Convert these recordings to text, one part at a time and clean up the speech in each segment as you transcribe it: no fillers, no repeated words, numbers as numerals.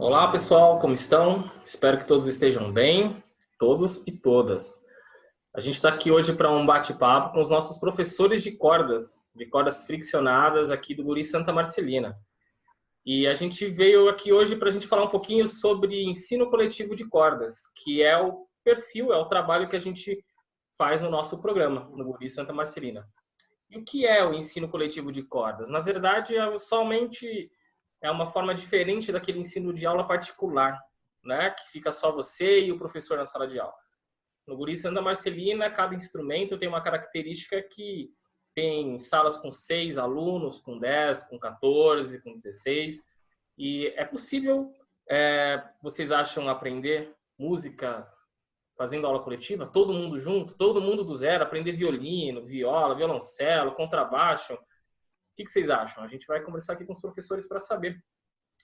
Olá pessoal, como estão? Espero que todos estejam bem, todos e todas. A gente está aqui hoje para um bate-papo com os nossos professores de cordas friccionadas aqui do Guri Santa Marcelina. E a gente veio aqui hoje para a gente falar um pouquinho sobre ensino coletivo de cordas, que é o perfil, é o trabalho que a gente faz no nosso programa, no Guri Santa Marcelina. E o que é o ensino coletivo de cordas? Na verdade, é uma forma diferente daquele ensino de aula particular, né? Que fica só você e o professor na sala de aula. No Guri Santa Marcelina, cada instrumento tem uma característica que tem salas com 6 alunos, com 10, com 14, com 16. E é possível, vocês acham, aprender música fazendo aula coletiva? Todo mundo junto? Todo mundo do zero? Aprender violino, viola, violoncelo, contrabaixo? O que vocês acham? A gente vai conversar aqui com os professores para saber.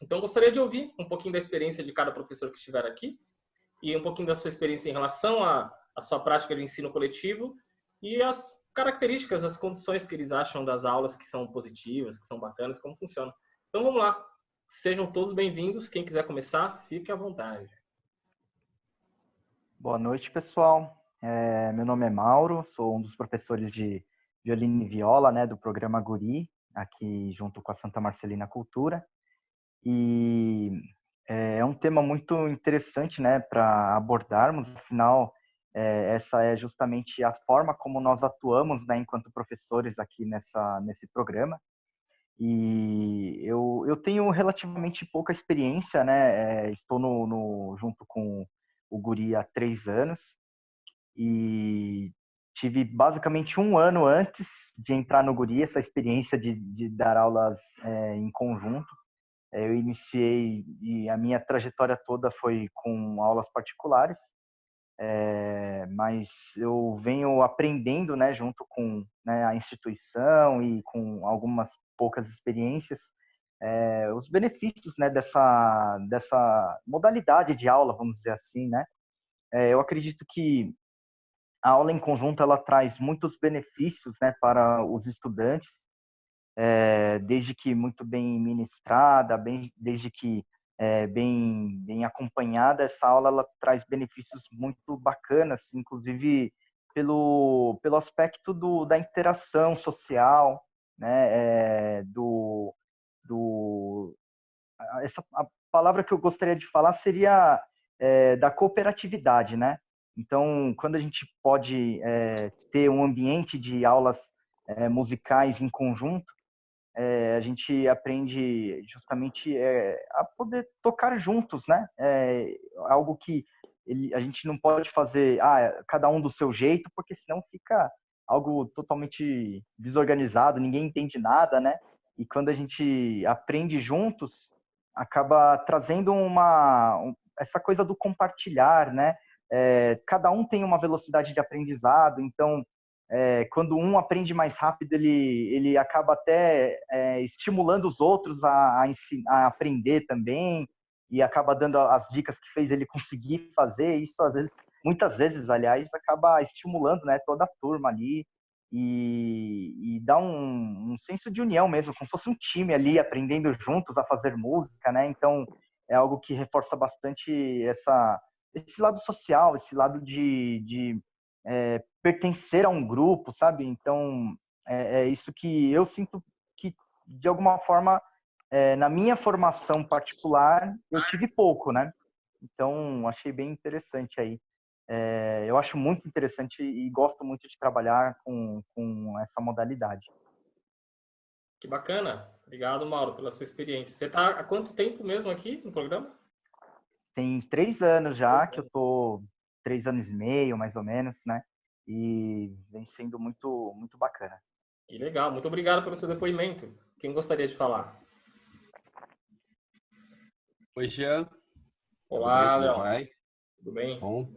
Então, gostaria de ouvir um pouquinho da experiência de cada professor que estiver aqui e um pouquinho da sua experiência em relação à sua prática de ensino coletivo e as características, as condições que eles acham das aulas que são positivas, que são bacanas, como funciona. Então, vamos lá. Sejam todos bem-vindos. Quem quiser começar, fique à vontade. Boa noite, pessoal. Meu nome é Mauro, sou um dos professores de violino e viola, né, do programa Guri, aqui junto com a Santa Marcelina Cultura. E é um tema muito interessante, né, para abordarmos, afinal, essa é justamente a forma como nós atuamos, né, enquanto professores aqui nesse programa. E eu tenho relativamente pouca experiência, né, estou junto com o Guri há 3 anos e tive basicamente 1 ano antes de entrar no Guri essa experiência de dar aulas em conjunto. Eu iniciei e a minha trajetória toda foi com aulas particulares, mas eu venho aprendendo, né, junto com, né, a instituição e com algumas poucas experiências, os benefícios, né, dessa modalidade de aula, vamos dizer assim, né? Eu acredito que a aula em conjunto ela traz muitos benefícios, né, para os estudantes, desde que muito bem ministrada, desde que bem acompanhada, essa aula ela traz benefícios muito bacanas, inclusive pelo aspecto da interação social, né, a palavra que eu gostaria de falar seria da cooperatividade, né? Então, quando a gente pode ter um ambiente de aulas musicais em conjunto, a gente aprende justamente a poder tocar juntos, né? Algo que a gente não pode fazer cada um do seu jeito, porque senão fica algo totalmente desorganizado, ninguém entende nada, né? E quando a gente aprende juntos, acaba trazendo essa coisa do compartilhar, né? Cada um tem uma velocidade de aprendizado, então quando um aprende mais rápido, ele acaba até estimulando os outros a aprender também e acaba dando as dicas que fez ele conseguir fazer. Isso, às vezes, muitas vezes, aliás, acaba estimulando, né, toda a turma ali e dá um senso de união mesmo, como se fosse um time ali aprendendo juntos a fazer música, né? Então, é algo que reforça bastante esse lado social, esse lado de pertencer a um grupo, sabe? Então, é isso que eu sinto que, de alguma forma, na minha formação particular, eu tive pouco, né? Então, achei bem interessante aí. Eu acho muito interessante e gosto muito de trabalhar com essa modalidade. Que bacana. Obrigado, Mauro, pela sua experiência. Você está há quanto tempo mesmo aqui no programa? Tem 3 anos já que eu tô, 3 anos e meio, mais ou menos, né? E vem sendo muito, muito bacana. Que legal. Muito obrigado pelo seu depoimento. Quem gostaria de falar? Oi, Jean. Tudo bem? Olá, Como Leon. vai? Tudo bem? Bom.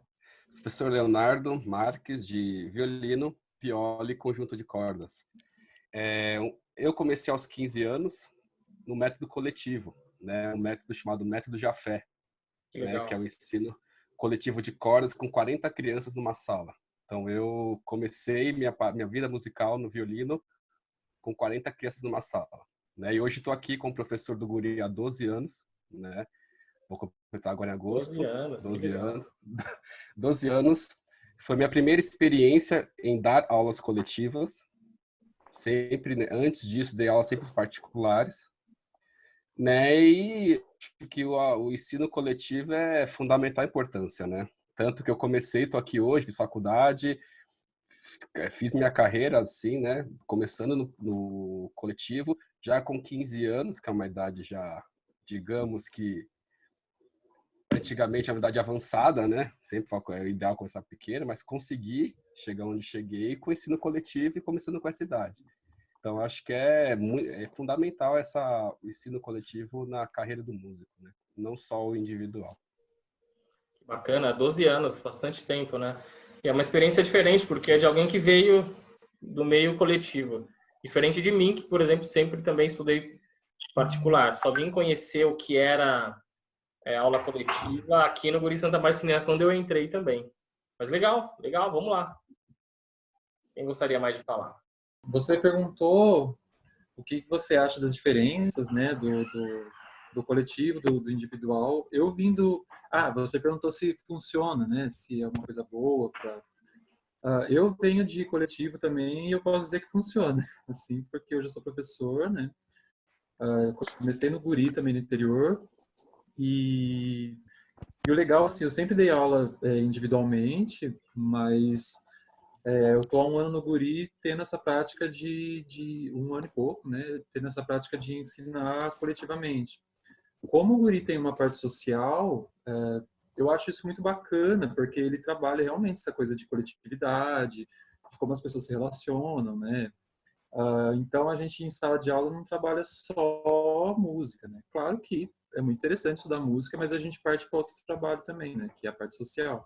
Professor Leonardo Marques, de violino, viola e conjunto de cordas. Eu comecei aos 15 anos no método coletivo, né? Um método chamado Método Jafé, Que né? legal. Que é o ensino coletivo de cordas com 40 crianças numa sala. Então, eu comecei minha vida musical no violino com 40 crianças numa sala, né? E hoje estou aqui com o professor do Guri há 12 anos, né? vou completar agora em 12 agosto, anos, que 12 legal. anos. 12 anos. Foi minha primeira experiência em dar aulas coletivas. Sempre, né, antes disso, dei aulas sempre particulares, né? E acho que o ensino coletivo é fundamental importância, né? Tanto que eu comecei, estou aqui hoje, fiz faculdade, fiz minha carreira assim, né? Começando no coletivo, já com 15 anos, que é uma idade já, digamos que antigamente é uma idade avançada, né? Sempre falo que é ideal começar pequeno, mas consegui chegar onde cheguei com ensino coletivo e começando com essa idade. Então, acho que é fundamental o ensino coletivo na carreira do músico, né? Não só o individual. Bacana, 12 anos, bastante tempo, né? E é uma experiência diferente, porque é de alguém que veio do meio coletivo. Diferente de mim, que, por exemplo, sempre também estudei particular. Só vim conhecer o que era aula coletiva aqui no Guri Santa Marcelina, quando eu entrei também. Mas legal, legal, vamos lá. Quem gostaria mais de falar? Você perguntou o que você acha das diferenças, né, do coletivo, do individual. Eu vindo... você perguntou se funciona, né, se é uma coisa boa para... eu venho de coletivo também e eu posso dizer que funciona, assim, porque eu já sou professor, né. Eu comecei no Guri também no interior e o legal, assim, eu sempre dei aula individualmente, mas eu estou há um ano no Guri tendo essa prática de um ano e pouco, né? Tendo essa prática de ensinar coletivamente. Como o Guri tem uma parte social, eu acho isso muito bacana, porque ele trabalha realmente essa coisa de coletividade, de como as pessoas se relacionam, né? Então, a gente em sala de aula não trabalha só música, né? Claro que é muito interessante estudar música, mas a gente parte para outro trabalho também, né? Que é a parte social.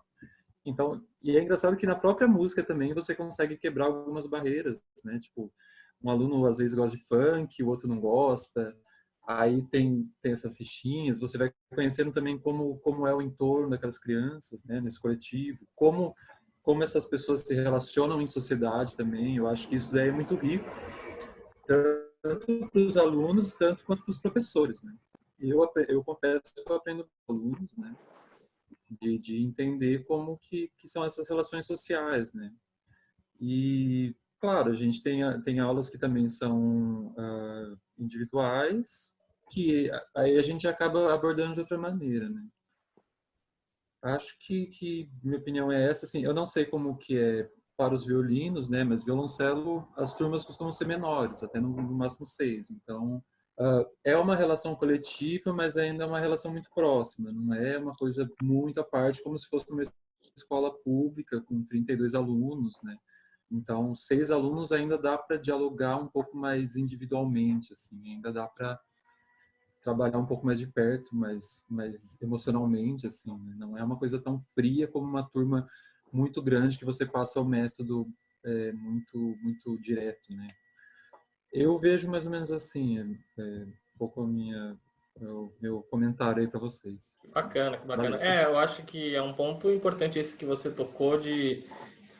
Então, e é engraçado que na própria música também você consegue quebrar algumas barreiras, né? Tipo, um aluno às vezes gosta de funk, o outro não gosta. Aí tem essas fichinhas, você vai conhecendo também como é o entorno daquelas crianças, né? Nesse coletivo, como essas pessoas se relacionam em sociedade também. Eu acho que isso daí é muito rico, tanto para os alunos, tanto quanto para os professores, né? Eu confesso que eu aprendo com alunos, né? De entender como que são essas relações sociais, né? E, claro, a gente tem aulas que também são individuais, que aí a gente acaba abordando de outra maneira, né? Acho que minha opinião é essa, assim, eu não sei como que é para os violinos, né? Mas violoncelo, as turmas costumam ser menores, até no máximo 6, então... é uma relação coletiva, mas ainda é uma relação muito próxima. Não é uma coisa muito à parte, como se fosse uma escola pública com 32 alunos, né? Então, 6 alunos ainda dá para dialogar um pouco mais individualmente, assim, ainda dá para trabalhar um pouco mais de perto, mais emocionalmente, assim, né? Não é uma coisa tão fria como uma turma muito grande que você passa o método muito direto, né? Eu vejo mais ou menos assim, um pouco o meu comentário aí para vocês. Que bacana, que bacana. Valeu. Eu acho que é um ponto importante esse que você tocou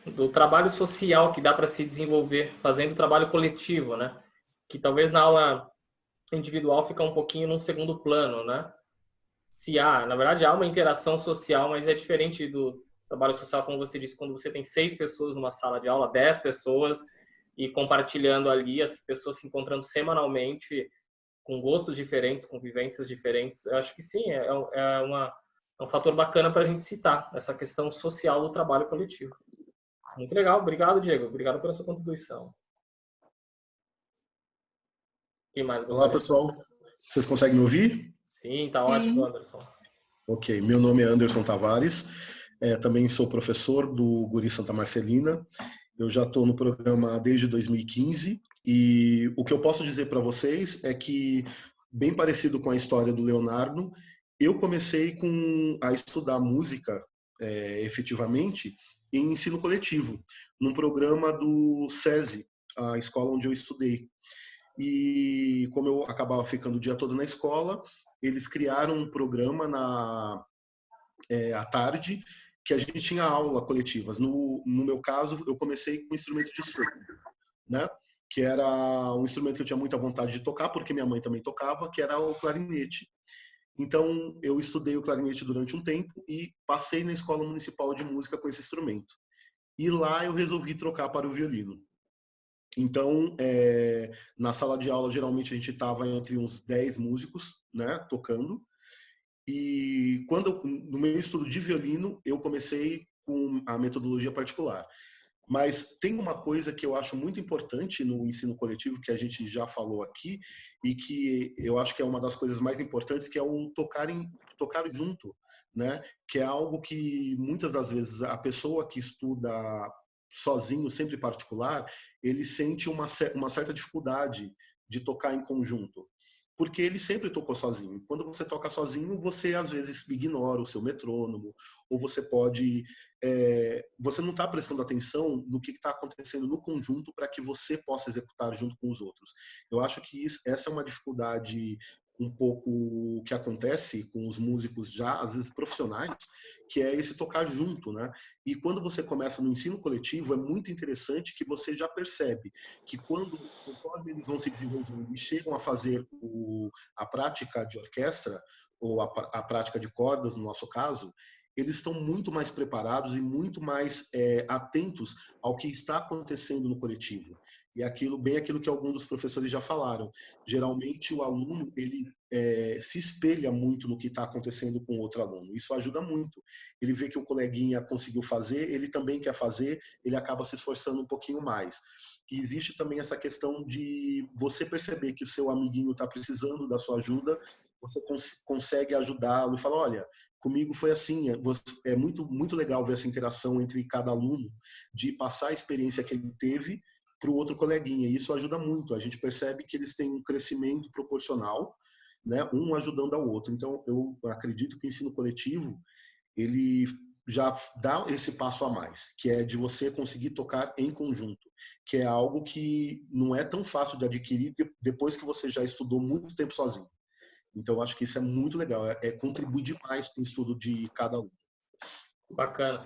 do trabalho social que dá para se desenvolver fazendo trabalho coletivo, né? Que talvez na aula individual fica um pouquinho num segundo plano, né? Na verdade, há uma interação social, mas é diferente do trabalho social, como você disse, quando você tem 6 pessoas numa sala de aula, 10 pessoas, e compartilhando ali, as pessoas se encontrando semanalmente, com gostos diferentes, com vivências diferentes. Eu acho que sim, é um fator bacana para a gente citar, essa questão social do trabalho coletivo. Muito legal, obrigado, Diego, obrigado pela sua contribuição. Quem mais Olá, gostaria? pessoal. Vocês conseguem me ouvir? Sim, tá ótimo, Anderson. Ok, meu nome é Anderson Tavares, também sou professor do Guri Santa Marcelina. Eu já estou no programa desde 2015 e o que eu posso dizer para vocês é que, bem parecido com a história do Leonardo, eu comecei a estudar música efetivamente em ensino coletivo, num programa do SESI, a escola onde eu estudei. E como eu acabava ficando o dia todo na escola, eles criaram um programa à tarde que a gente tinha aula coletivas. No meu caso, eu comecei com instrumento de sopro, né? Que era um instrumento que eu tinha muita vontade de tocar, porque minha mãe também tocava, que era o clarinete. Então, eu estudei o clarinete durante um tempo e passei na Escola Municipal de Música com esse instrumento. E lá eu resolvi trocar para o violino. Então, na sala de aula, geralmente a gente estava entre uns 10 músicos, né, tocando. E no meu estudo de violino, eu comecei com a metodologia particular. Mas tem uma coisa que eu acho muito importante no ensino coletivo, que a gente já falou aqui, e que eu acho que é uma das coisas mais importantes, que é o tocar junto, né? Que é algo que muitas das vezes a pessoa que estuda sozinho, sempre particular, ele sente uma certa dificuldade de tocar em conjunto. Porque ele sempre tocou sozinho. Quando você toca sozinho, você às vezes ignora o seu metrônomo, ou você pode... você não está prestando atenção no que está acontecendo no conjunto para que você possa executar junto com os outros. Eu acho que essa é uma dificuldade um pouco que acontece com os músicos já, às vezes profissionais, que é esse tocar junto, né? E quando você começa no ensino coletivo, é muito interessante que você já percebe que conforme eles vão se desenvolvendo e chegam a fazer a prática de orquestra, ou a prática de cordas, no nosso caso, eles estão muito mais preparados e muito mais atentos ao que está acontecendo no coletivo. E bem aquilo que alguns dos professores já falaram. Geralmente o aluno ele se espelha muito no que está acontecendo com o outro aluno. Isso ajuda muito. Ele vê que o coleguinha conseguiu fazer, ele também quer fazer, ele acaba se esforçando um pouquinho mais. E existe também essa questão de você perceber que o seu amiguinho está precisando da sua ajuda, você consegue ajudá-lo e falar, olha, comigo foi assim, é muito, muito legal ver essa interação entre cada aluno, de passar a experiência que ele teve para o outro coleguinha. E isso ajuda muito. A gente percebe que eles têm um crescimento proporcional, né, um ajudando ao outro. Então, eu acredito que o ensino coletivo, ele já dá esse passo a mais, que é de você conseguir tocar em conjunto, que é algo que não é tão fácil de adquirir depois que você já estudou muito tempo sozinho. Então, eu acho que isso é muito legal, contribui demais com o estudo de cada aluno. Bacana.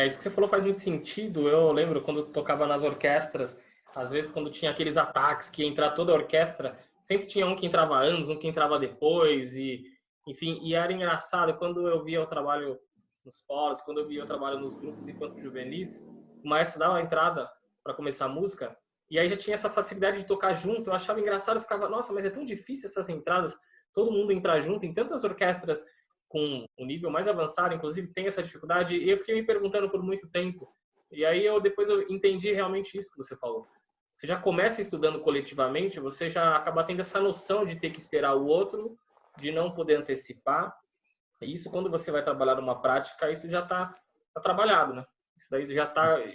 Isso que você falou faz muito sentido. Eu lembro quando eu tocava nas orquestras, às vezes quando tinha aqueles ataques que ia entrar toda a orquestra, sempre tinha um que entrava antes, um que entrava depois, e enfim, e era engraçado quando eu via o trabalho nos polos, quando eu via o trabalho nos grupos infanto-juvenis, o maestro dava a entrada para começar a música, e aí já tinha essa facilidade de tocar junto. Eu achava engraçado, eu ficava, nossa, mas é tão difícil essas entradas, todo mundo entrar junto, em tantas orquestras com o nível mais avançado, inclusive, tem essa dificuldade, e eu fiquei me perguntando por muito tempo. E aí depois eu entendi realmente isso que você falou. Você já começa estudando coletivamente, você já acaba tendo essa noção de ter que esperar o outro, de não poder antecipar. E isso, quando você vai trabalhar numa prática, isso já está trabalhado, né? Isso daí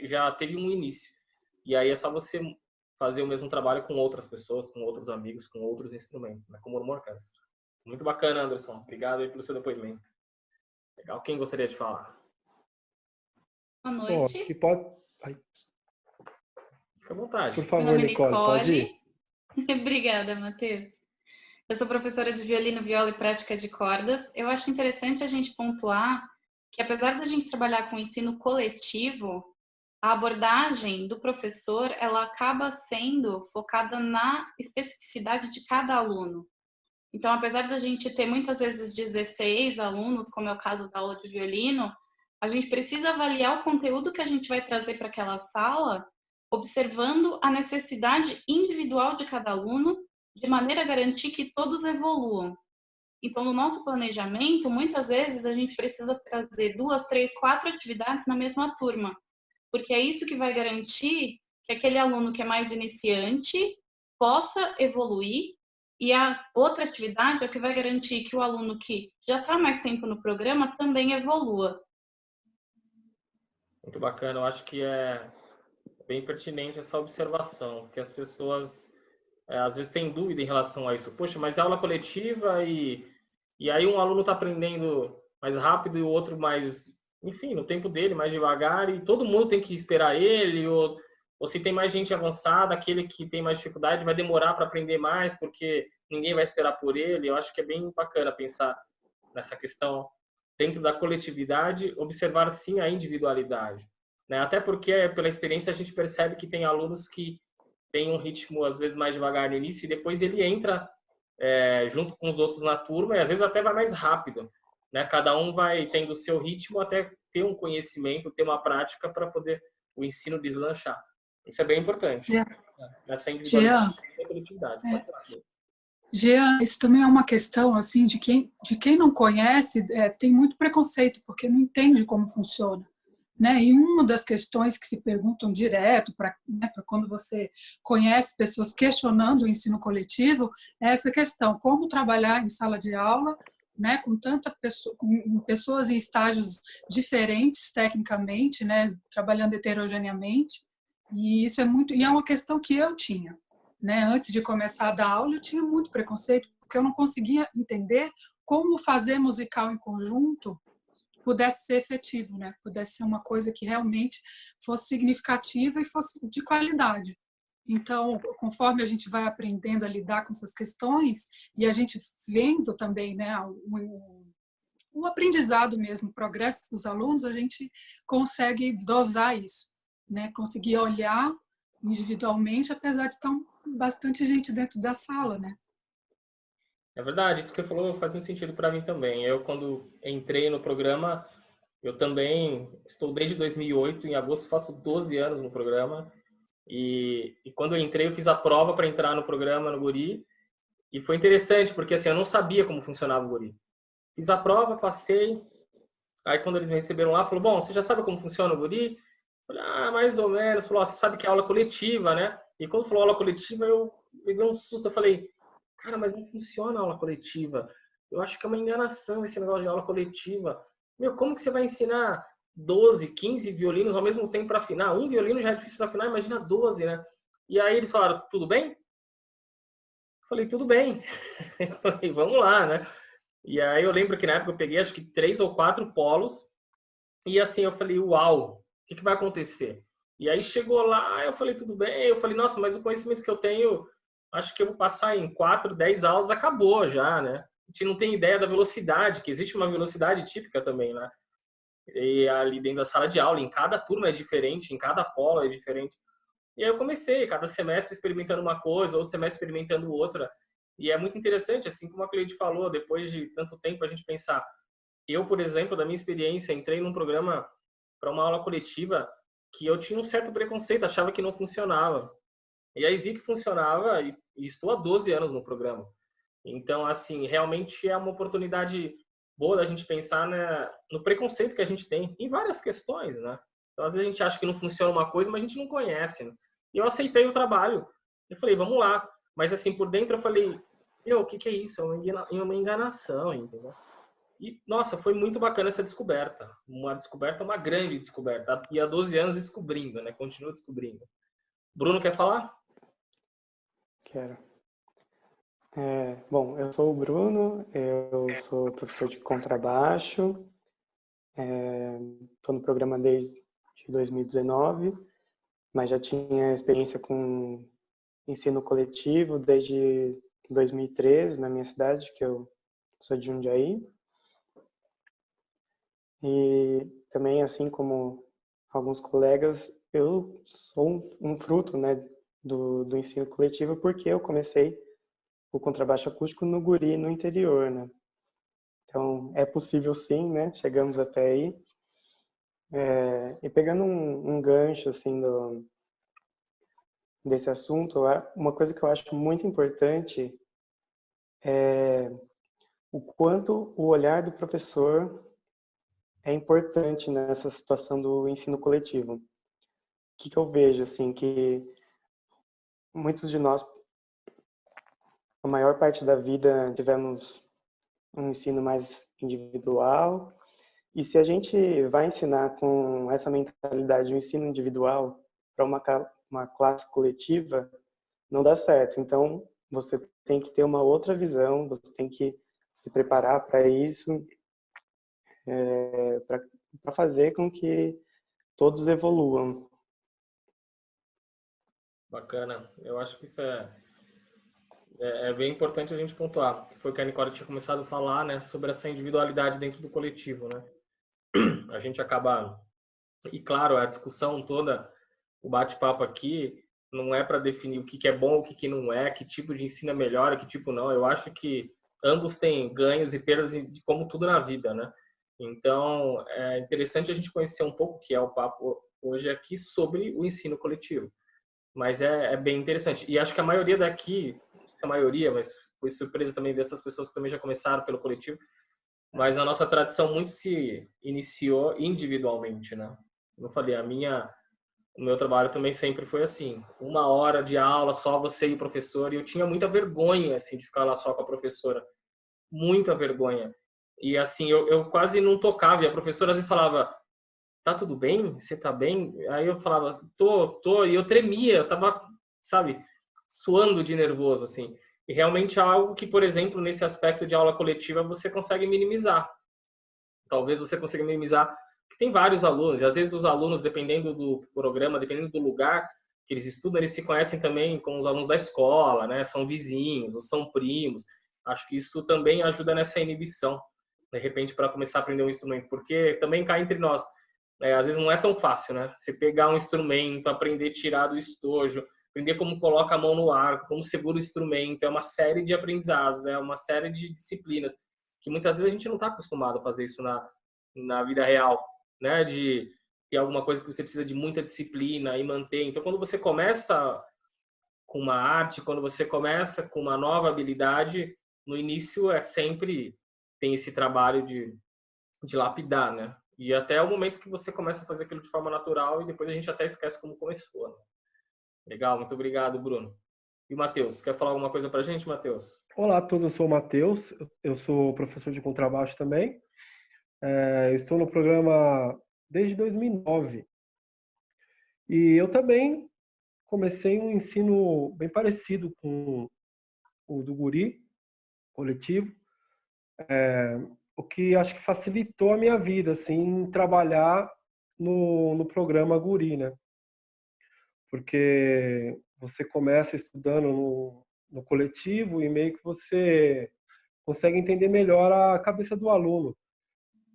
já teve um início. E aí é só você fazer o mesmo trabalho com outras pessoas, com outros amigos, com outros instrumentos, né? Como uma orquestra. Muito bacana, Anderson. Obrigado aí pelo seu depoimento. Legal. Quem gostaria de falar? Boa noite. Que pode... Fica à vontade. Por favor, Nicole, pode ir. Obrigada, Matheus. Eu sou professora de violino, viola e prática de cordas. Eu acho interessante a gente pontuar que, apesar da gente trabalhar com ensino coletivo, a abordagem do professor, ela acaba sendo focada na especificidade de cada aluno. Então, apesar da gente ter muitas vezes 16 alunos, como é o caso da aula de violino, a gente precisa avaliar o conteúdo que a gente vai trazer para aquela sala, observando a necessidade individual de cada aluno, de maneira a garantir que todos evoluam. Então, no nosso planejamento, muitas vezes a gente precisa trazer 2, 3, 4 atividades na mesma turma, porque é isso que vai garantir que aquele aluno que é mais iniciante possa evoluir. E a outra atividade é o que vai garantir que o aluno que já está mais tempo no programa também evolua. Muito bacana. Eu acho que é bem pertinente essa observação, porque as pessoas às vezes têm dúvida em relação a isso. Poxa, mas é aula coletiva e aí um aluno está aprendendo mais rápido e o outro mais, enfim, no tempo dele, mais devagar, e todo mundo tem que esperar ele, ou se tem mais gente avançada, aquele que tem mais dificuldade vai demorar para aprender mais, porque ninguém vai esperar por ele. Eu acho que é bem bacana pensar nessa questão dentro da coletividade, observar sim a individualidade, né? Até porque, pela experiência, a gente percebe que tem alunos que têm um ritmo, às vezes, mais devagar no início, e depois ele entra junto com os outros na turma, e às vezes até vai mais rápido, né? Cada um vai tendo o seu ritmo até ter um conhecimento, ter uma prática para poder o ensino deslanchar. Isso é bem importante. Essa individualidade e a coletividade. Jean, isso também é uma questão assim de quem não conhece, tem muito preconceito, porque não entende como funciona. Né? E uma das questões que se perguntam direto para quando você conhece pessoas questionando o ensino coletivo é essa questão: como trabalhar em sala de aula, né, com com pessoas em estágios diferentes tecnicamente, né, trabalhando heterogeneamente. E isso é uma questão que eu tinha, né? Antes de começar a dar aula, eu tinha muito preconceito, porque eu não conseguia entender como fazer musical em conjunto pudesse ser efetivo, né? Pudesse ser uma coisa que realmente fosse significativa e fosse de qualidade. Então, conforme a gente vai aprendendo a lidar com essas questões e a gente vendo também, né, o aprendizado mesmo, o progresso dos alunos, a gente consegue dosar isso, né? Conseguir olhar individualmente, apesar de estar bastante gente dentro da sala, né? É verdade, isso que você falou faz muito sentido para mim também. Eu, quando entrei no programa, eu também estou desde 2008, em agosto faço 12 anos no programa. E quando eu entrei, eu fiz a prova para entrar no programa, no Guri. E foi interessante, porque assim, eu não sabia como funcionava o Guri. Fiz a prova, passei. Aí, quando eles me receberam lá, falou: bom, você já sabe como funciona o Guri? Eu falei: mais ou menos. Falou: você sabe que é aula coletiva, né? E quando falou aula coletiva, eu me dei um susto. Eu falei: cara, mas não funciona a aula coletiva. Eu acho que é uma enganação esse negócio de aula coletiva. Meu, como que você vai ensinar 12, 15 violinos ao mesmo tempo para afinar? Um violino já é difícil para afinar, imagina 12, né? E aí eles falaram: tudo bem? Eu falei: tudo bem. Eu falei: vamos lá, né? E aí eu lembro que na época eu peguei acho que 3 ou 4 polos. E assim, eu falei: uau, o que vai acontecer? E aí chegou lá, eu falei: tudo bem. Eu falei: nossa, mas o conhecimento que eu tenho, acho que eu vou passar em 4, 10 aulas, acabou já, né? A gente não tem ideia da velocidade, que existe uma velocidade típica também, né? E ali dentro da sala de aula, em cada turma é diferente, em cada polo é diferente. E aí eu comecei, cada semestre experimentando uma coisa, outro semestre experimentando outra. E é muito interessante, assim como a Cleide falou, depois de tanto tempo a gente pensar. Eu, por exemplo, da minha experiência, entrei num programa para uma aula coletiva que eu tinha um certo preconceito, achava que não funcionava. E aí vi que funcionava e estou há 12 anos no programa. Então, assim, realmente é uma oportunidade boa da gente pensar, né, no preconceito que a gente tem em várias questões, né? Então, às vezes a gente acha que não funciona uma coisa, mas a gente não conhece, né? E eu aceitei o trabalho. Eu falei: vamos lá. Mas, assim, por dentro eu falei: o que é isso? É uma enganação, entendeu? E, nossa, foi muito bacana essa descoberta. Uma grande descoberta. E há 12 anos descobrindo, né? Continuo descobrindo. Bruno, quer falar? Quero. Bom, eu sou o Bruno, eu sou professor de contrabaixo, estou no programa desde 2019, mas já tinha experiência com ensino coletivo desde 2013, na minha cidade, que eu sou de Jundiaí. E também, assim como alguns colegas, eu sou um fruto, né, do ensino coletivo, porque eu comecei o contrabaixo acústico no Guri, no interior, né? Então, é possível sim, né? Chegamos até aí. E pegando um gancho, assim, desse assunto, uma coisa que eu acho muito importante é o quanto o olhar do professor é importante nessa situação do ensino coletivo. O que eu vejo, assim, que muitos de nós, a maior parte da vida, tivemos um ensino mais individual, e se a gente vai ensinar com essa mentalidade de um ensino individual para uma classe coletiva, não dá certo. Então, você tem que ter uma outra visão, você tem que se preparar para isso, para fazer com que todos evoluam. Bacana. Eu acho que isso é bem importante a gente pontuar. Foi o que a Nicole tinha começado a falar, né, sobre essa individualidade dentro do coletivo, né? A gente acaba... E, claro, a discussão toda, o bate-papo aqui, não é para definir o que é bom, o que não é, que tipo de ensino é melhor, que tipo não. Eu acho que ambos têm ganhos e perdas, como tudo na vida, né? Então, é interessante a gente conhecer um pouco, que é o papo hoje aqui, sobre o ensino coletivo. Mas é bem interessante. E acho que a maioria daqui, não sei se a maioria, mas foi surpresa também dessas pessoas que também já começaram pelo coletivo, mas a nossa tradição muito se iniciou individualmente, né? Como eu falei, o meu trabalho também sempre foi assim, 1 hora de aula, só você e o professor, e eu tinha muita vergonha, assim, de ficar lá só com a professora. Muita vergonha. E, assim, eu quase não tocava, e a professora às vezes falava, tá tudo bem? Você tá bem? Aí eu falava, tô, e eu tremia, eu tava, sabe, suando de nervoso, assim. E realmente é algo que, por exemplo, nesse aspecto de aula coletiva, você consegue minimizar. Talvez você consiga minimizar, porque tem vários alunos, e às vezes os alunos, dependendo do programa, dependendo do lugar que eles estudam, eles se conhecem também com os alunos da escola, né? São vizinhos, ou são primos. Acho que isso também ajuda nessa inibição, de repente, para começar a aprender um instrumento, porque também cá entre nós, às vezes não é tão fácil, né? Você pegar um instrumento, aprender a tirar do estojo, aprender como coloca a mão no arco, como segura o instrumento, é uma série de aprendizados, é uma série de disciplinas, que muitas vezes a gente não está acostumado a fazer isso na vida real, né? De ter alguma coisa que você precisa de muita disciplina e manter. Então, quando você começa com uma arte, quando você começa com uma nova habilidade, no início sempre tem esse trabalho de lapidar, né? E até o momento que você começa a fazer aquilo de forma natural e depois a gente até esquece como começou, né? Legal, muito obrigado, Bruno. E o Matheus, quer falar alguma coisa pra gente, Matheus? Olá a todos, eu sou o Matheus, eu sou professor de contrabaixo também. Eu estou no programa desde 2009. E eu também comecei um ensino bem parecido com o do Guri, coletivo, o que acho que facilitou a minha vida, assim, trabalhar no programa Guri, né? Porque você começa estudando no coletivo e meio que você consegue entender melhor a cabeça do aluno.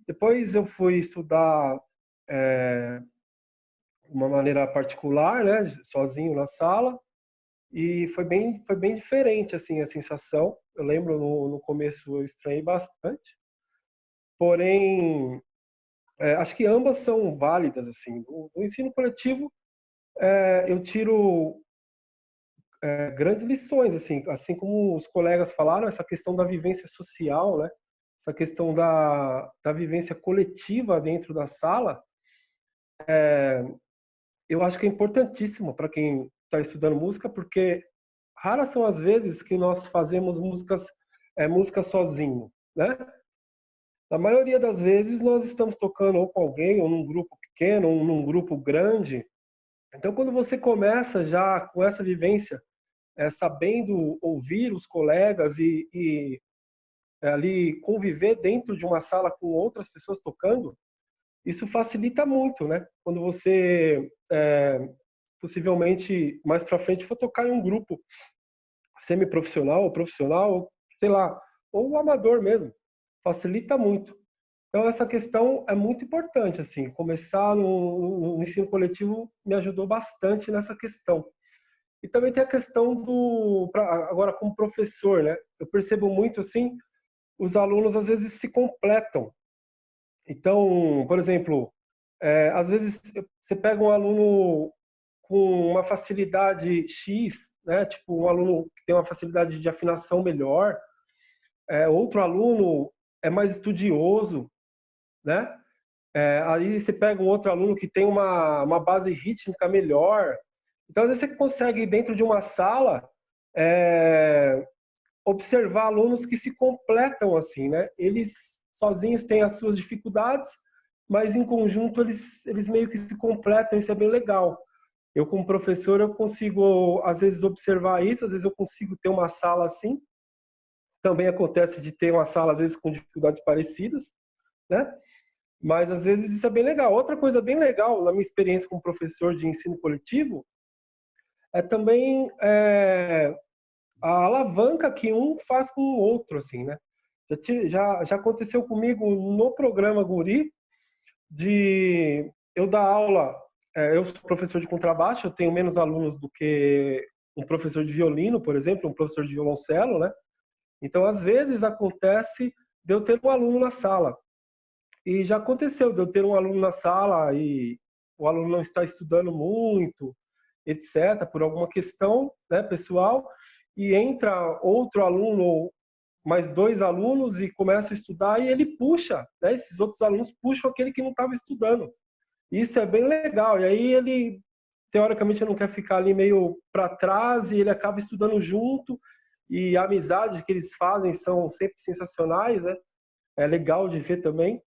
Depois eu fui estudar de uma maneira particular, né, sozinho na sala, e foi bem diferente assim a sensação. Eu lembro no começo eu estranhei bastante, porém acho que ambas são válidas assim. Do ensino coletivo eu tiro grandes lições assim como os colegas falaram, essa questão da vivência social, né? Essa questão da vivência coletiva dentro da sala, eu acho que é importantíssimo para quem está estudando música, porque raras são as vezes que nós fazemos música sozinho, né? Na maioria das vezes nós estamos tocando ou com alguém, ou num grupo pequeno, ou num grupo grande. Então, quando você começa já com essa vivência, sabendo ouvir os colegas e ali conviver dentro de uma sala com outras pessoas tocando, isso facilita muito, né? Quando você possivelmente mais para frente for tocar em um grupo semi-profissional ou profissional, sei lá, ou amador mesmo, facilita muito. Então essa questão é muito importante, assim, começar no ensino coletivo me ajudou bastante nessa questão. E também tem a questão agora como professor, né? Eu percebo muito assim, os alunos às vezes se completam. Então, por exemplo, às vezes você pega um aluno com uma facilidade X, né? Tipo um aluno que tem uma facilidade de afinação melhor, outro aluno é mais estudioso, né? Aí você pega um outro aluno que tem uma base rítmica melhor. Então, às vezes você consegue, dentro de uma sala, observar alunos que se completam assim, né? Eles sozinhos têm as suas dificuldades, mas em conjunto eles meio que se completam, isso é bem legal. Eu, como professor, eu consigo, às vezes, observar isso, às vezes eu consigo ter uma sala assim. Também acontece de ter uma sala, às vezes, com dificuldades parecidas, né? Mas, às vezes, isso é bem legal. Outra coisa bem legal, na minha experiência como professor de ensino coletivo, é também a alavanca que um faz com o outro, assim, né? Já aconteceu comigo no programa Guri, de eu dar aula eu sou professor de contrabaixo, eu tenho menos alunos do que um professor de violino, por exemplo, um professor de violoncelo, né? Então, às vezes, acontece de eu ter um aluno na sala. E já aconteceu de eu ter um aluno na sala e o aluno não está estudando muito, etc., por alguma questão, né, pessoal, e entra outro aluno ou mais 2 alunos e começa a estudar e ele puxa, né, esses outros alunos puxam aquele que não estava estudando. Isso é bem legal. E aí ele, teoricamente, não quer ficar ali meio para trás e ele acaba estudando junto. E a amizade que eles fazem são sempre sensacionais, né? É legal de ver também.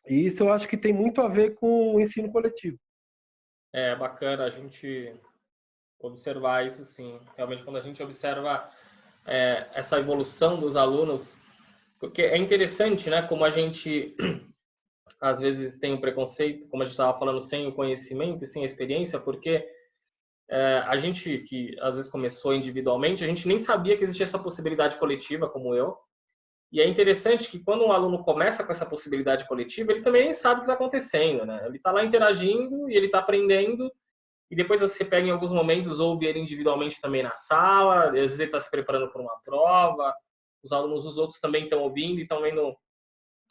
E isso eu acho que tem muito a ver com o ensino coletivo. É bacana a gente observar isso, sim. Realmente, quando a gente observa essa evolução dos alunos, porque é interessante, né? Como a gente às vezes tem um preconceito, como a gente estava falando, sem o conhecimento e sem a experiência, porque a gente que às vezes começou individualmente, a gente nem sabia que existia essa possibilidade coletiva, como eu. E é interessante que quando um aluno começa com essa possibilidade coletiva, ele também nem sabe o que está acontecendo, né? Ele está lá interagindo e ele está aprendendo, e depois você pega em alguns momentos, ouve ele individualmente também na sala, às vezes ele está se preparando para uma prova, os alunos, os outros também estão ouvindo e estão vendo,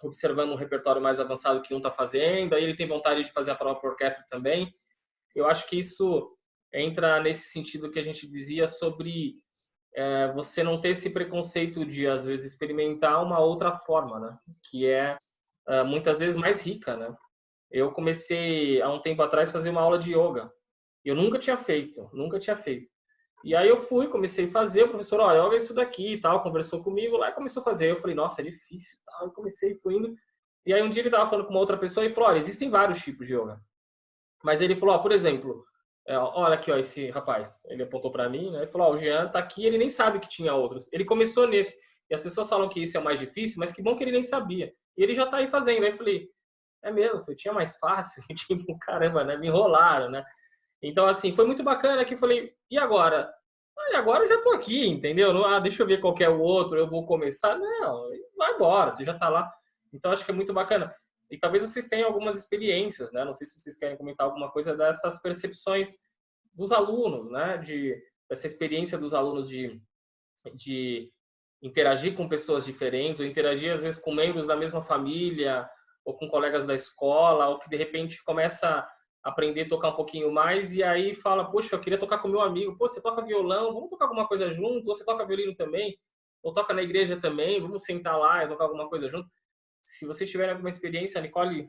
observando um repertório mais avançado que um está fazendo, aí ele tem vontade de fazer a própria orquestra também. Eu acho que isso entra nesse sentido que a gente dizia sobre você não ter esse preconceito de, às vezes, experimentar uma outra forma, né? Que é muitas vezes mais rica, né? Eu comecei, há um tempo atrás, a fazer uma aula de yoga. Eu nunca tinha feito. E aí eu comecei a fazer, o professor, yoga é isso daqui e tal, conversou comigo lá e começou a fazer. Eu falei, nossa, é difícil. Eu comecei, fui indo. E aí um dia ele estava falando com uma outra pessoa e falou, olha, existem vários tipos de yoga. Mas ele falou, por exemplo, olha aqui, esse rapaz, ele apontou para mim, né? Ele falou, o Jean tá aqui, ele nem sabe que tinha outros. Ele começou nesse. E as pessoas falam que isso é o mais difícil, mas que bom que ele nem sabia. E ele já tá aí fazendo. Aí eu falei, é mesmo, eu tinha mais fácil. Tipo, caramba, né? Me enrolaram, né? Então, assim, foi muito bacana que eu falei, e agora? E agora eu já tô aqui, entendeu? Deixa eu ver qual que é o outro, eu vou começar. Não, vai embora, você já tá lá. Então, acho que é muito bacana. E talvez vocês tenham algumas experiências, né? Não sei se vocês querem comentar alguma coisa dessas percepções dos alunos, né? Dessa experiência dos alunos de interagir com pessoas diferentes, ou interagir, às vezes, com membros da mesma família, ou com colegas da escola, ou que, de repente, começa a aprender a tocar um pouquinho mais, e aí fala, poxa, eu queria tocar com meu amigo, pô, você toca violão, vamos tocar alguma coisa junto, ou você toca violino também, ou toca na igreja também, vamos sentar lá e tocar alguma coisa junto. Se vocês tiverem alguma experiência, a Nicole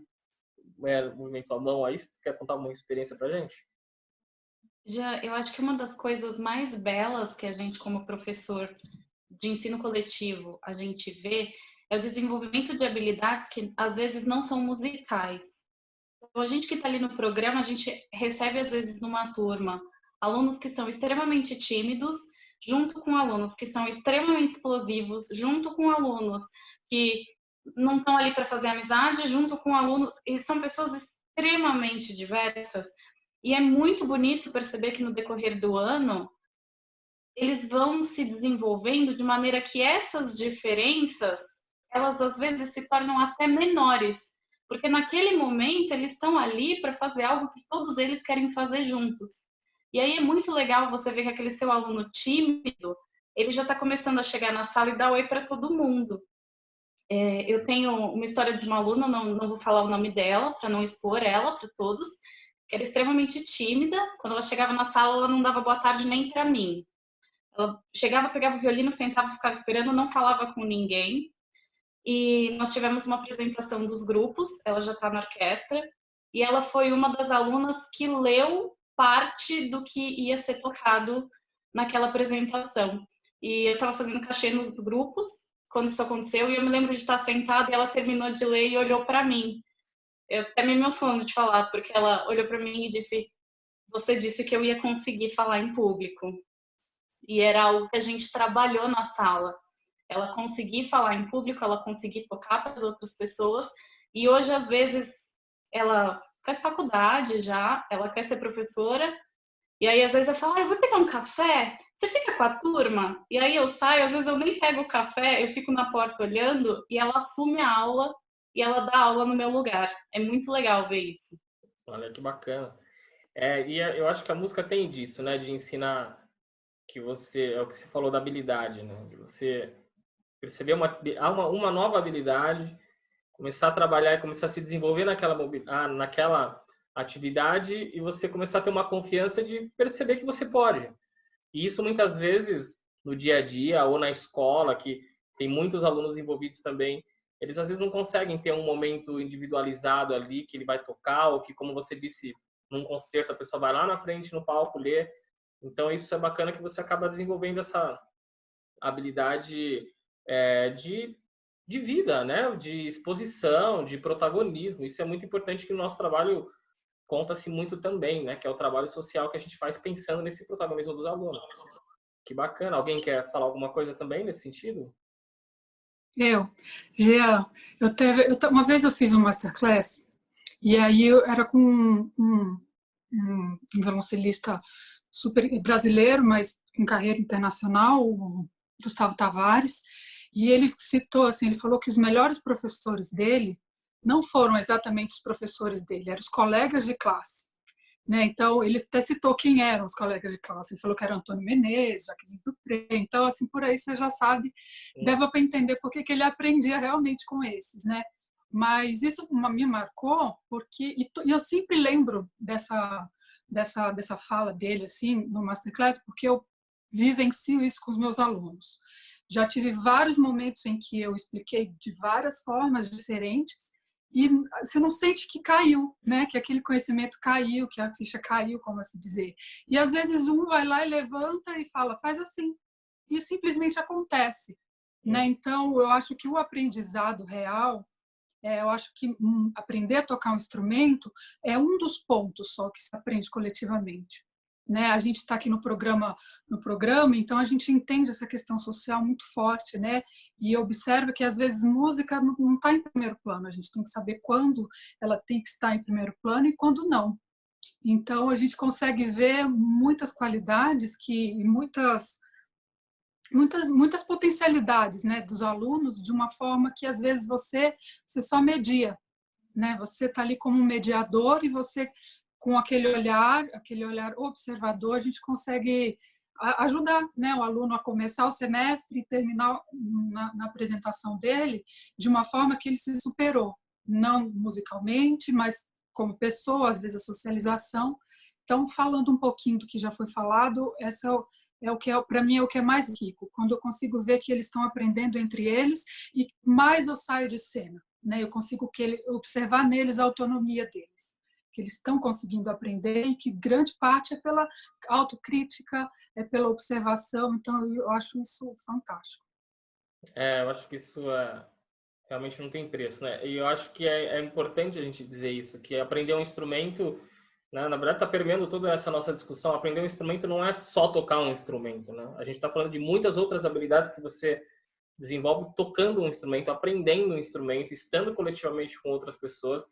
movimentou a mão aí, você quer contar uma experiência pra gente? Eu acho que uma das coisas mais belas que a gente, como professor de ensino coletivo, a gente vê é o desenvolvimento de habilidades que às vezes não são musicais. Então, a gente que está ali no programa, a gente recebe às vezes numa turma alunos que são extremamente tímidos, junto com alunos que são extremamente explosivos, junto com alunos que não estão ali para fazer amizade, junto com alunos, e são pessoas extremamente diversas. E é muito bonito perceber que no decorrer do ano, eles vão se desenvolvendo de maneira que essas diferenças, elas às vezes se tornam até menores, porque naquele momento eles estão ali para fazer algo que todos eles querem fazer juntos. E aí é muito legal você ver que aquele seu aluno tímido, ele já está começando a chegar na sala e dar oi para todo mundo. Eu tenho uma história de uma aluna, não vou falar o nome dela, para não expor ela para todos, que era extremamente tímida. Quando ela chegava na sala, ela não dava boa tarde nem para mim. Ela chegava, pegava o violino, sentava, ficava esperando, não falava com ninguém. E nós tivemos uma apresentação dos grupos, ela já está na orquestra, e ela foi uma das alunas que leu parte do que ia ser tocado naquela apresentação. E eu estava fazendo cachê nos grupos quando isso aconteceu, e eu me lembro de estar sentada e ela terminou de ler e olhou para mim. Eu até me emociono de falar, porque ela olhou para mim e disse, você disse que eu ia conseguir falar em público. E era algo que a gente trabalhou na sala. Ela conseguir falar em público, ela conseguir tocar para as outras pessoas. E hoje, às vezes, ela faz faculdade já, ela quer ser professora. E aí, às vezes, eu falo, eu vou pegar um café, você fica com a turma? E aí eu saio, às vezes eu nem pego o café, eu fico na porta olhando e ela assume a aula e ela dá aula no meu lugar. É muito legal ver isso. Olha que bacana. Eu acho que a música tem disso, né? De ensinar que você, é o que você falou da habilidade, né? De você perceber uma nova habilidade, começar a trabalhar e começar a se desenvolver naquela atividade e você começar a ter uma confiança de perceber que você pode. E isso muitas vezes no dia a dia ou na escola, que tem muitos alunos envolvidos também, eles às vezes não conseguem ter um momento individualizado ali que ele vai tocar ou que, como você disse, num concerto a pessoa vai lá na frente no palco ler. Então isso é bacana que você acaba desenvolvendo essa habilidade de vida, né? De exposição, de protagonismo. Isso é muito importante que no nosso trabalho conta-se muito também, né? Que é o trabalho social que a gente faz pensando nesse protagonismo dos alunos. Que bacana. Alguém quer falar alguma coisa também nesse sentido? Jean, uma vez eu fiz um masterclass e aí eu era com um violoncelista super brasileiro, mas com carreira internacional, o Gustavo Tavares, e ele citou, assim, ele falou que os melhores professores dele não foram exatamente os professores dele, eram os colegas de classe. Né? Então, ele até citou quem eram os colegas de classe. Ele falou que era Antônio Menezes, Jaqueline Dupré. Então, assim, por aí você já sabe, dava para entender por que ele aprendia realmente com esses, né? Mas isso me marcou porque e eu sempre lembro dessa fala dele assim no masterclass, porque eu vivencio isso com os meus alunos. Já tive vários momentos em que eu expliquei de várias formas diferentes e você não sente que caiu, né? Que aquele conhecimento caiu, que a ficha caiu, como se dizer. E às vezes um vai lá e levanta e fala, faz assim. E simplesmente acontece, né? Então, eu acho que o aprendizado real, eu acho que aprender a tocar um instrumento é um dos pontos só que se aprende coletivamente. Né? A gente está aqui no programa, então a gente entende essa questão social muito forte, né? E observa que às vezes música não está em primeiro plano. A gente tem que saber quando ela tem que estar em primeiro plano e quando não. Então a gente consegue ver muitas qualidades muitas potencialidades, né, dos alunos de uma forma que às vezes você só media, né? Você está ali como um mediador e você com aquele olhar observador, a gente consegue ajudar, né, o aluno a começar o semestre e terminar na apresentação dele de uma forma que ele se superou, não musicalmente, mas como pessoa, às vezes a socialização. Então, falando um pouquinho do que já foi falado, essa é o que para mim é o que é mais rico, quando eu consigo ver que eles estão aprendendo entre eles e mais eu saio de cena, né? Eu consigo observar neles a autonomia deles, que eles estão conseguindo aprender e que grande parte é pela autocrítica, é pela observação. Então eu acho isso fantástico. Eu acho que isso realmente não tem preço, né? E eu acho que é importante a gente dizer isso, que aprender um instrumento, né, na verdade está permeando toda essa nossa discussão. Aprender um instrumento não é só tocar um instrumento, né? A gente está falando de muitas outras habilidades que você desenvolve tocando um instrumento, aprendendo um instrumento, estando coletivamente com outras pessoas,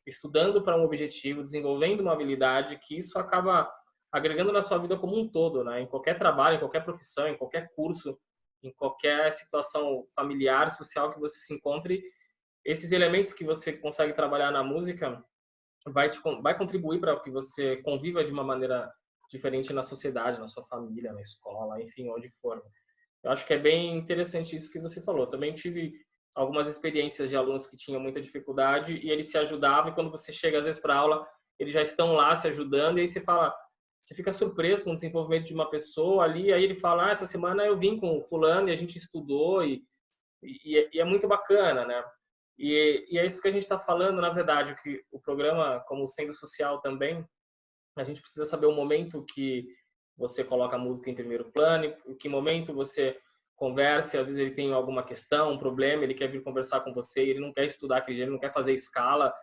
estudando para um objetivo, desenvolvendo uma habilidade, que isso acaba agregando na sua vida como um todo, né? Em qualquer trabalho, em qualquer profissão, em qualquer curso, em qualquer situação familiar, social que você se encontre, esses elementos que você consegue trabalhar na música vai contribuir para que você conviva de uma maneira diferente na sociedade, na sua família, na escola, enfim, onde for. Eu acho que é bem interessante isso que você falou. Também tive algumas experiências de alunos que tinham muita dificuldade e eles se ajudavam, e quando você chega às vezes para aula, eles já estão lá se ajudando, e aí você fica surpreso com o desenvolvimento de uma pessoa ali, aí ele fala, essa semana eu vim com o fulano e a gente estudou, e é muito bacana, né? E é isso que a gente está falando, na verdade, que o programa, como sendo social também, a gente precisa saber o momento que você coloca a música em primeiro plano, em que momento você conversa, às vezes ele tem alguma questão, um problema, ele quer vir conversar com você, ele não quer estudar aquele dia, ele não quer fazer escala,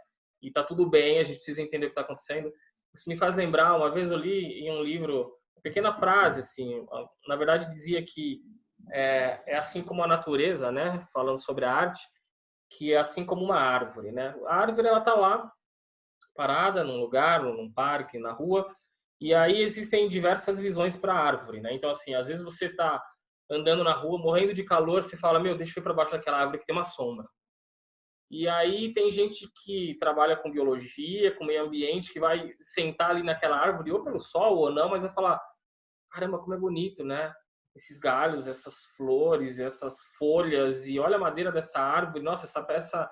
e tá tudo bem, a gente precisa entender o que está acontecendo. Isso me faz lembrar, uma vez eu li em um livro, uma pequena frase, assim, na verdade dizia que é assim como a natureza, né, falando sobre a arte, que é assim como uma árvore, né? A árvore, ela tá lá, parada num lugar, num parque, na rua, e aí existem diversas visões para a árvore, né? Então, assim, às vezes você tá andando na rua, morrendo de calor, você fala, meu, deixa eu ir para baixo daquela árvore que tem uma sombra. E aí tem gente que trabalha com biologia, com meio ambiente, que vai sentar ali naquela árvore, ou pelo sol ou não, mas vai falar, caramba, como é bonito, né? Esses galhos, essas flores, essas folhas, e olha a madeira dessa árvore, nossa, essa peça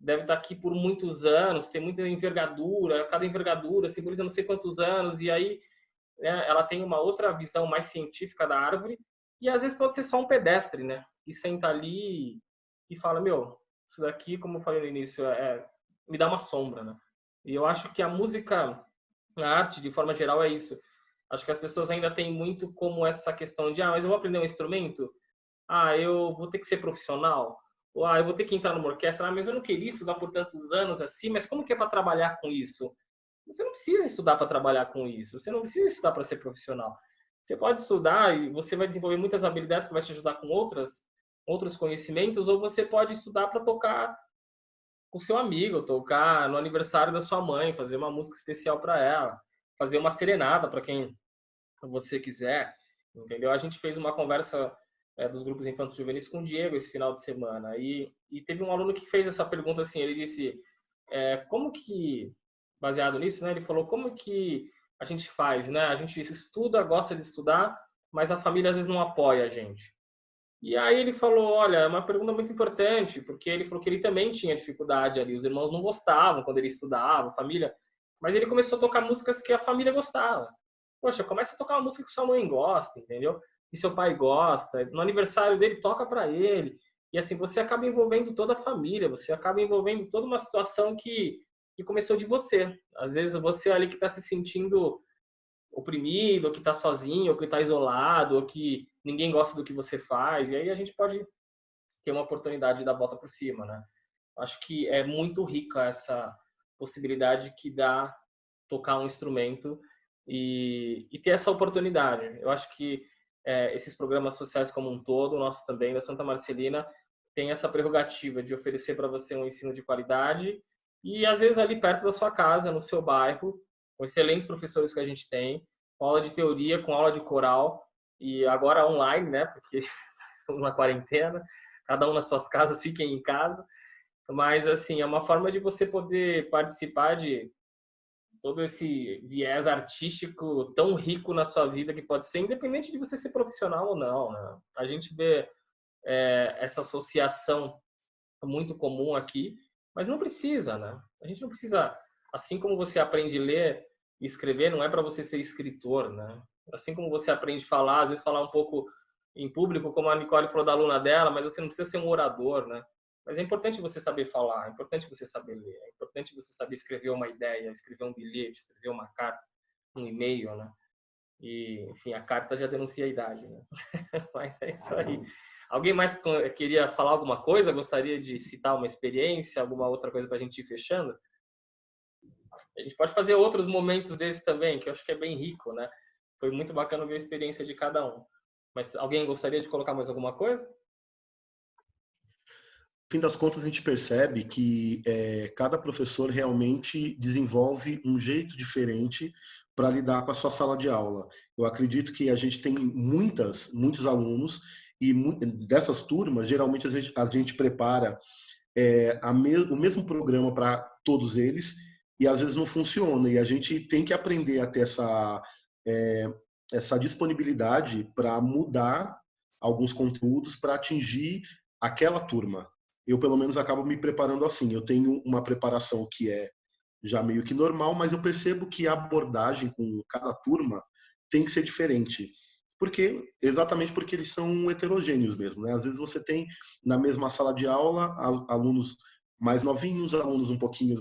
deve estar aqui por muitos anos, tem muita envergadura, cada envergadura simboliza não sei quantos anos, e aí, né, ela tem uma outra visão mais científica da árvore, e às vezes pode ser só um pedestre, né? Que senta ali e fala, meu, isso daqui, como eu falei no início, me dá uma sombra, né? E eu acho que a música, a arte, de forma geral, é isso. Acho que as pessoas ainda têm muito como essa questão de, mas eu vou aprender um instrumento? Eu vou ter que ser profissional? Ou, eu vou ter que entrar numa orquestra? Mas eu não queria estudar por tantos anos assim, mas como que é para trabalhar com isso? Você não precisa estudar para trabalhar com isso, você não precisa estudar para ser profissional. Você pode estudar e você vai desenvolver muitas habilidades que vai te ajudar com outros conhecimentos, ou você pode estudar para tocar com o seu amigo, tocar no aniversário da sua mãe, fazer uma música especial para ela, fazer uma serenata para quem você quiser, entendeu? A gente fez uma conversa dos grupos infantis juvenis com o Diego esse final de semana e teve um aluno que fez essa pergunta assim, ele disse, como que, baseado nisso, né, ele falou, como que a gente faz, né? A gente estuda, gosta de estudar, mas a família às vezes não apoia a gente. E aí ele falou, olha, é uma pergunta muito importante, porque ele falou que ele também tinha dificuldade ali, os irmãos não gostavam quando ele estudava, a família, mas ele começou a tocar músicas que a família gostava. Poxa, começa a tocar uma música que sua mãe gosta, entendeu? Que seu pai gosta, no aniversário dele toca para ele. E assim, você acaba envolvendo toda a família, você acaba envolvendo toda uma situação que começou de você. Às vezes você ali que está se sentindo oprimido, ou que está sozinho, ou que está isolado, ou que ninguém gosta do que você faz. E aí a gente pode ter uma oportunidade de dar a volta por cima, né? Acho que é muito rica essa possibilidade que dá tocar um instrumento e ter essa oportunidade. Eu acho que esses programas sociais como um todo, o nosso também, da Santa Marcelina, tem essa prerrogativa de oferecer para você um ensino de qualidade e, às vezes, ali perto da sua casa, no seu bairro, com excelentes professores que a gente tem, com aula de teoria, com aula de coral, e agora online, né, porque estamos na quarentena, cada um nas suas casas, fiquem em casa, mas, assim, é uma forma de você poder participar de todo esse viés artístico tão rico na sua vida que pode ser, independente de você ser profissional ou não, né? A gente vê essa associação muito comum aqui, mas não precisa, né? A gente não precisa, assim como você aprende a ler e escrever, não é para você ser escritor, né? Assim como você aprende a falar, às vezes falar um pouco em público, como a Nicole falou da aluna dela, mas você não precisa ser um orador, né? Mas é importante você saber falar, é importante você saber ler, é importante você saber escrever uma ideia, escrever um bilhete, escrever uma carta, um e-mail, né? E, enfim, a carta já denuncia a idade, né? Mas é isso aí. Alguém mais queria falar alguma coisa? Gostaria de citar uma experiência, alguma outra coisa para a gente ir fechando? A gente pode fazer outros momentos desses também, que eu acho que é bem rico, né? Foi muito bacana ver a experiência de cada um. Mas alguém gostaria de colocar mais alguma coisa? No fim das contas, a gente percebe que cada professor realmente desenvolve um jeito diferente para lidar com a sua sala de aula. Eu acredito que a gente tem muitos alunos e dessas turmas, geralmente a gente prepara o mesmo programa para todos eles e às vezes não funciona. E a gente tem que aprender a ter essa disponibilidade para mudar alguns conteúdos para atingir aquela turma. Eu, pelo menos, acabo me preparando assim. Eu tenho uma preparação que é já meio que normal, mas eu percebo que a abordagem com cada turma tem que ser diferente. Exatamente porque eles são heterogêneos mesmo, né? Às vezes você tem na mesma sala de aula alunos mais novinhos, alunos um pouquinho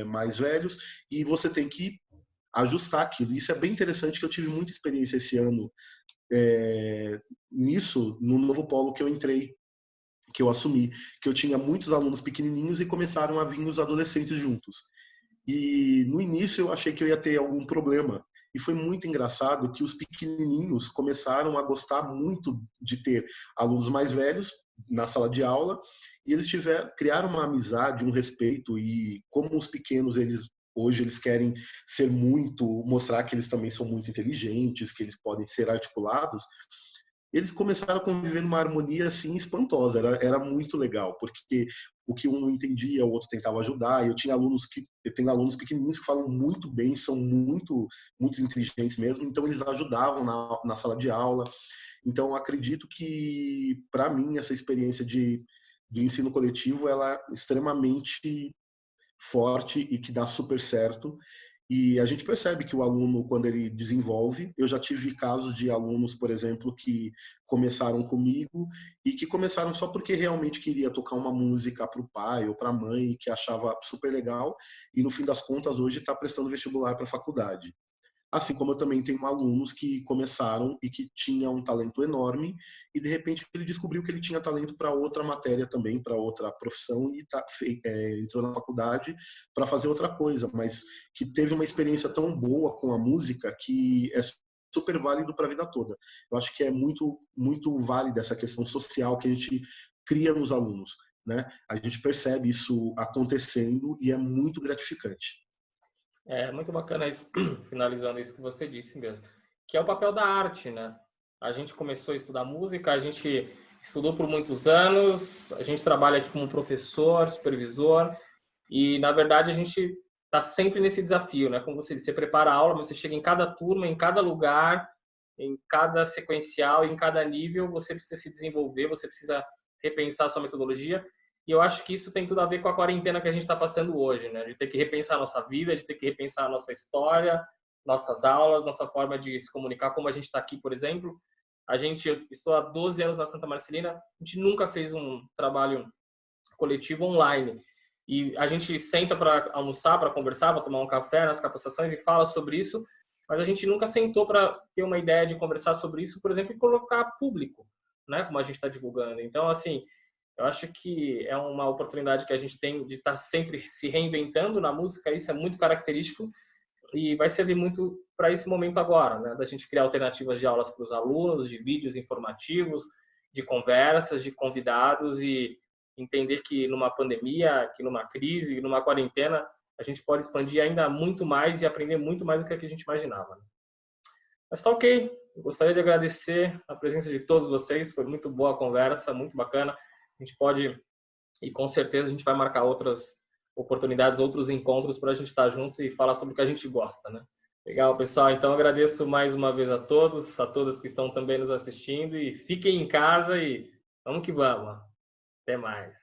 mais velhos, e você tem que ajustar aquilo. Isso é bem interessante, que eu tive muita experiência esse ano nisso, no novo polo que eu entrei, que eu assumi, que eu tinha muitos alunos pequenininhos e começaram a vir os adolescentes juntos. E no início eu achei que eu ia ter algum problema. E foi muito engraçado que os pequenininhos começaram a gostar muito de ter alunos mais velhos na sala de aula, e eles criaram uma amizade, um respeito, e como os pequenos, hoje eles querem mostrar que eles também são muito inteligentes, que eles podem ser articulados, eles começaram a conviver numa harmonia assim espantosa. Era muito legal, porque o que um não entendia, o outro tentava ajudar. Eu tenho alunos pequenininhos que falam muito bem, são muito inteligentes mesmo, então eles ajudavam na sala de aula. Então acredito que, para mim, essa experiência de ensino coletivo, ela é extremamente forte e que dá super certo. E a gente percebe que o aluno, quando ele desenvolve, eu já tive casos de alunos, por exemplo, que começaram comigo e que começaram só porque realmente queria tocar uma música para o pai ou para a mãe, que achava super legal, e no fim das contas hoje está prestando vestibular para a faculdade. Assim como eu também tenho alunos que começaram e que tinham um talento enorme e de repente ele descobriu que ele tinha talento para outra matéria também, para outra profissão e entrou na faculdade para fazer outra coisa, mas que teve uma experiência tão boa com a música que é super válido para a vida toda. Eu acho que é muito válida essa questão social que a gente cria nos alunos, né? A gente percebe isso acontecendo e é muito gratificante. É muito bacana isso, finalizando isso que você disse mesmo, que é o papel da arte, né? A gente começou a estudar música, a gente estudou por muitos anos, a gente trabalha aqui como professor, supervisor, e na verdade a gente está sempre nesse desafio, né? Como você disse, você prepara a aula, você chega em cada turma, em cada lugar, em cada sequencial, em cada nível, você precisa se desenvolver, você precisa repensar a sua metodologia. E eu acho que isso tem tudo a ver com a quarentena que a gente está passando hoje, né? De ter que repensar a nossa vida, de ter que repensar a nossa história, nossas aulas, nossa forma de se comunicar, como a gente está aqui, por exemplo. Eu estou há 12 anos na Santa Marcelina, a gente nunca fez um trabalho coletivo online. E a gente senta para almoçar, para conversar, para tomar um café nas capacitações e fala sobre isso, mas a gente nunca sentou para ter uma ideia de conversar sobre isso, por exemplo, e colocar público, né? Como a gente está divulgando. Então, assim, eu acho que é uma oportunidade que a gente tem de estar sempre se reinventando na música, isso é muito característico e vai servir muito para esse momento agora, né? Da gente criar alternativas de aulas para os alunos, de vídeos informativos, de conversas, de convidados e entender que numa pandemia, que numa crise, numa quarentena, a gente pode expandir ainda muito mais e aprender muito mais do que a gente imaginava. Né? Mas tá ok, eu gostaria de agradecer a presença de todos vocês, foi muito boa a conversa, muito bacana. A gente pode, e com certeza a gente vai marcar outras oportunidades, outros encontros para a gente estar junto e falar sobre o que a gente gosta, né? Legal, pessoal. Então, agradeço mais uma vez a todas que estão também nos assistindo e fiquem em casa e vamos que vamos. Até mais.